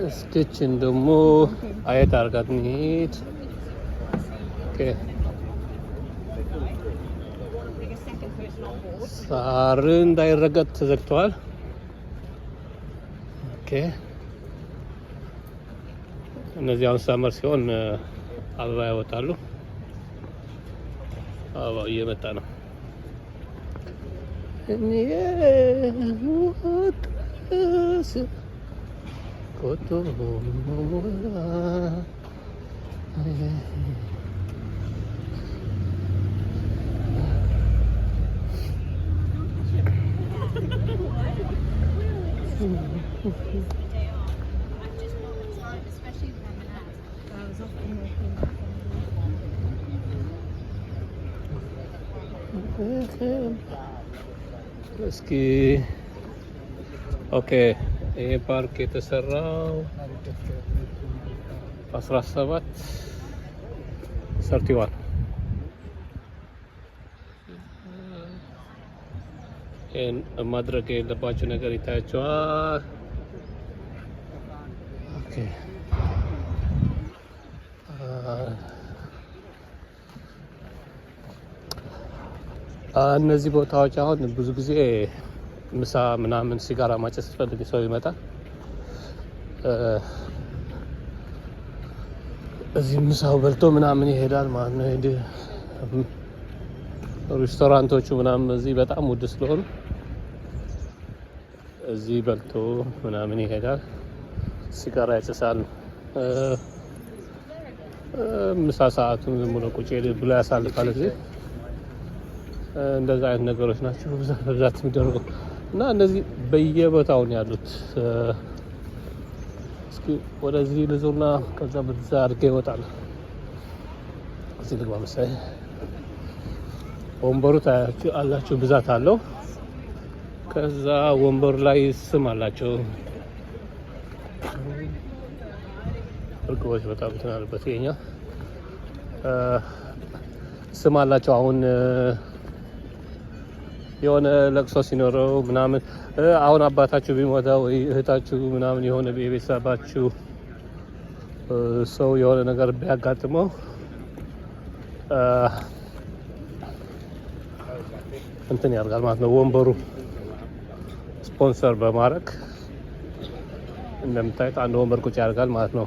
እስኪችን ደግሞ አየት አድርጋት እንሂድ። ኦኬ ሳር እንዳይረገጥ ተዘግተዋል። ኦኬ እነዚህ አሁን ሰመር ሲሆን አበባ ያወጣሉ። አበባው እየመጣ ነው። እስኪ ኦኬ ይሄ ፓርክ የተሰራው 1731 ይሄን ማድረግ የለባቸው ነገር ይታያቸዋል። ኦኬ እነዚህ ቦታዎች አሁን ብዙ ጊዜ ምሳ ምናምን ሲጋራ ማጨስ ሲፈልግ ሰው ይመጣል። እዚህ ምሳው በልቶ ምናምን ይሄዳል ማለት ነው። ሬስቶራንቶቹ ምናምን እዚህ በጣም ውድ ስለሆኑ እዚህ በልቶ ምናምን ይሄዳል፣ ሲጋራ ያጨሳል። ምሳ ሰዓቱን ዝም ብሎ ቁጭ ብሎ ያሳልፋል እዚህ። እንደዛ አይነት ነገሮች ናቸው በብዛት የሚደረጉ እና እነዚህ በየቦታው ነው ያሉት። እስኪ ወደዚህ ልዙርና ከዛ በዛ አድርጌ ይወጣል። እዚህ ልግባ መሰለኝ። ወንበሩ ታያችሁ አላችሁ፣ ብዛት አለው። ከዛ ወንበሩ ላይ ስም አላቸው። እርግቦች በጣም እንትን አለበት። የኛ ስም አላቸው። አሁን የሆነ ለቅሶ ሲኖረው ምናምን አሁን አባታችሁ ቢሞታ ወይ እህታችሁ ምናምን የሆነ የቤተሰባችሁ ሰው የሆነ ነገር ቢያጋጥመው እንትን ያደርጋል ማለት ነው። ወንበሩ ስፖንሰር በማድረግ እንደምታዩት አንድ ወንበር ቁጭ ያደርጋል ማለት ነው።